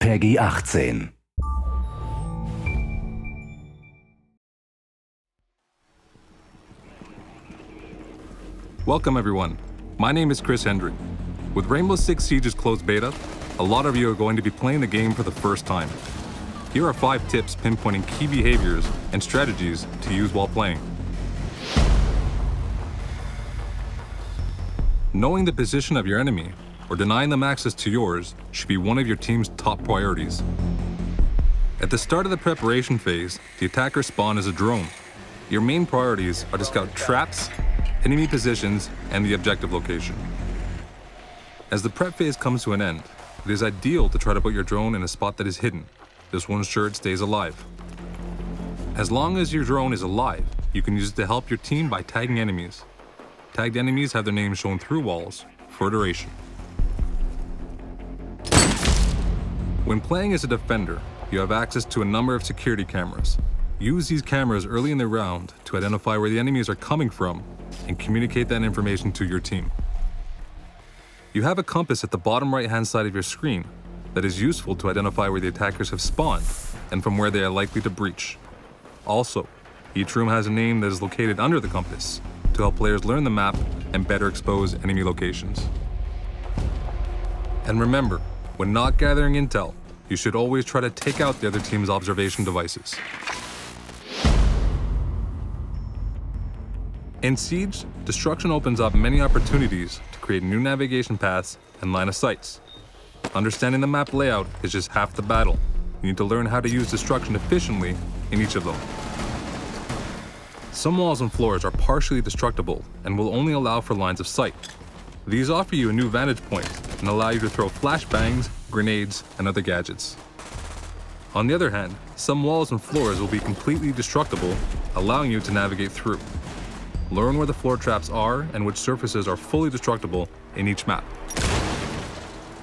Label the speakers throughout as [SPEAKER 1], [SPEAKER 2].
[SPEAKER 1] Peggy 18.
[SPEAKER 2] Welcome everyone, my name is Chris Hendry. With Rainbow Six Siege's closed beta, a lot of you are going to be playing the game for the first time. Here are 5 tips pinpointing key behaviors and strategies to use while playing. Knowing the position of your enemy or denying them access to yours should be one of your team's top priorities. At the start of the preparation phase, the attacker spawn is a drone. Your main priorities are to scout traps, enemy positions, and the objective location. As the prep phase comes to an end, it is ideal to try to put your drone in a spot that is hidden. This will ensure it stays alive. As long as your drone is alive, you can use it to help your team by tagging enemies. Tagged enemies have their names shown through walls for duration. When playing as a defender, you have access to a number of security cameras. Use these cameras early in the round to identify where the enemies are coming from and communicate that information to your team. You have a compass at the bottom right-hand side of your screen that is useful to identify where the attackers have spawned and from where they are likely to breach. Also, each room has a name that is located under the compass to help players learn the map and better expose enemy locations. And remember, when not gathering intel, you should always try to take out the other team's observation devices. In Siege, destruction opens up many opportunities to create new navigation paths and line of sights. Understanding the map layout is just half the battle. You need to learn how to use destruction efficiently in each of them. Some walls and floors are partially destructible and will only allow for lines of sight. These offer you a new vantage point and allow you to throw flashbangs, grenades, and other gadgets. On the other hand, some walls and floors will be completely destructible, allowing you to navigate through. Learn where the floor traps are and which surfaces are fully destructible in each map.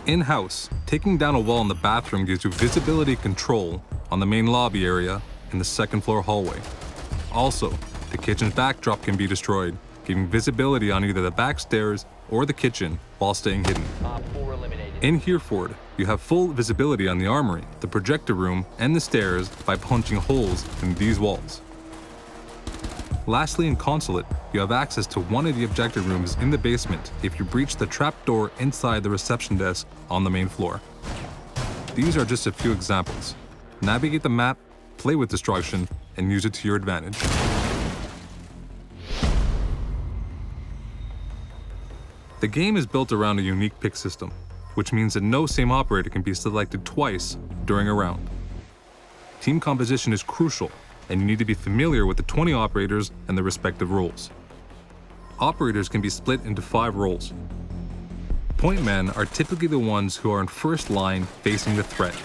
[SPEAKER 2] In-house, taking down a wall in the bathroom gives you visibility control on the main lobby area in the second floor hallway. Also, the kitchen's backdrop can be destroyed, giving visibility on either the back stairs or the kitchen while staying hidden. In Hereford, you have full visibility on the armory, the projector room, and the stairs by punching holes in these walls. Lastly, in Consulate, you have access to one of the objective rooms in the basement if you breach the trapdoor inside the reception desk on the main floor. These are just a few examples. Navigate the map, play with destruction, and use it to your advantage. The game is built around a unique pick system, which means that no same operator can be selected twice during a round. Team composition is crucial, and you need to be familiar with the 20 operators and their respective roles. Operators can be split into 5 roles. Point men are typically the ones who are in first line facing the threat.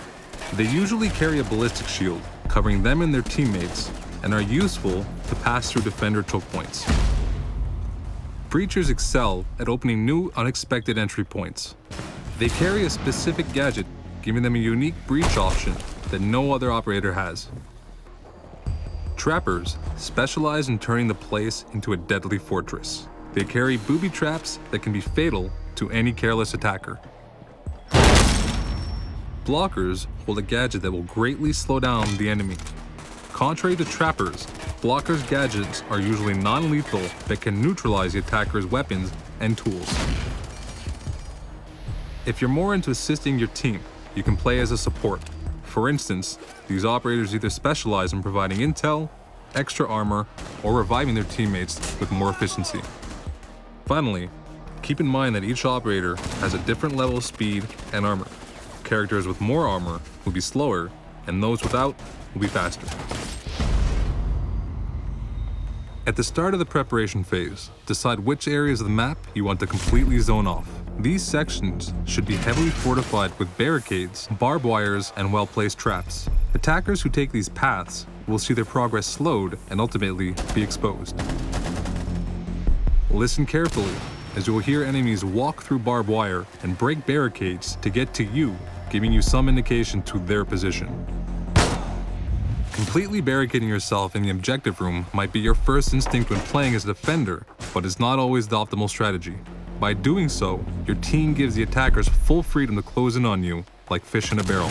[SPEAKER 2] They usually carry a ballistic shield, covering them and their teammates, and are useful to pass through defender choke points. Breachers excel at opening new, unexpected entry points. They carry a specific gadget, giving them a unique breach option that no other operator has. Trappers specialize in turning the place into a deadly fortress. They carry booby traps that can be fatal to any careless attacker. Blockers hold a gadget that will greatly slow down the enemy. Contrary to trappers, blockers' gadgets are usually non-lethal but can neutralize the attacker's weapons and tools. If you're more into assisting your team, you can play as a support. For instance, these operators either specialize in providing intel, extra armor, or reviving their teammates with more efficiency. Finally, keep in mind that each operator has a different level of speed and armor. Characters with more armor will be slower, and those without will be faster. At the start of the preparation phase, decide which areas of the map you want to completely zone off. These sections should be heavily fortified with barricades, barbed wires, and well-placed traps. Attackers who take these paths will see their progress slowed and ultimately be exposed. Listen carefully, as you will hear enemies walk through barbed wire and break barricades to get to you, giving you some indication to their position. Completely barricading yourself in the objective room might be your first instinct when playing as a defender, but is not always the optimal strategy. By doing so, your team gives the attackers full freedom to close in on you, like fish in a barrel.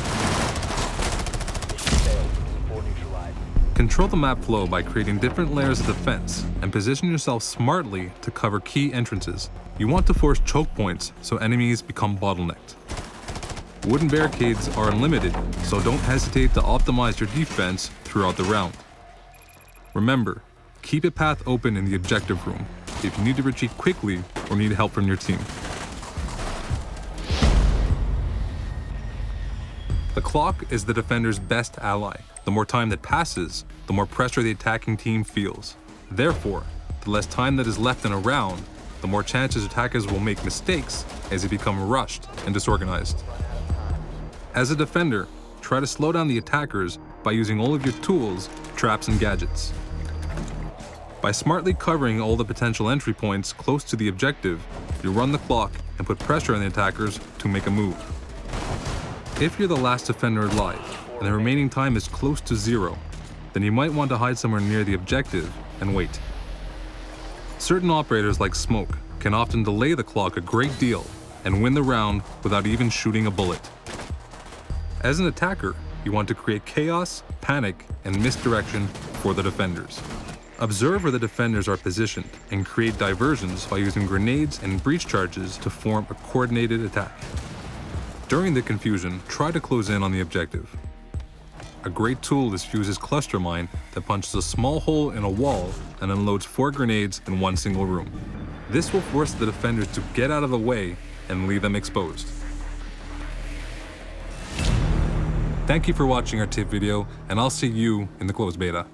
[SPEAKER 2] Control the map flow by creating different layers of defense and position yourself smartly to cover key entrances. You want to force choke points so enemies become bottlenecked. Wooden barricades are unlimited, so don't hesitate to optimize your defense throughout the round. Remember, keep a path open in the objective room if you need to retreat quickly or need help from your team. The clock is the defender's best ally. The more time that passes, the more pressure the attacking team feels. Therefore, the less time that is left in a round, the more chances attackers will make mistakes as they become rushed and disorganized. As a defender, try to slow down the attackers by using all of your tools, traps, and gadgets. By smartly covering all the potential entry points close to the objective, you run the clock and put pressure on the attackers to make a move. If you're the last defender alive, and the remaining time is close to 0, then you might want to hide somewhere near the objective and wait. Certain operators like Smoke can often delay the clock a great deal and win the round without even shooting a bullet. As an attacker, you want to create chaos, panic, and misdirection for the defenders. Observe where the defenders are positioned and create diversions by using grenades and breach charges to form a coordinated attack. During the confusion, try to close in on the objective. A great tool is Fuse's cluster mine that punches a small hole in a wall and unloads 4 grenades in one single room. This will force the defenders to get out of the way and leave them exposed. Thank you for watching our tip video, and I'll see you in the closed beta.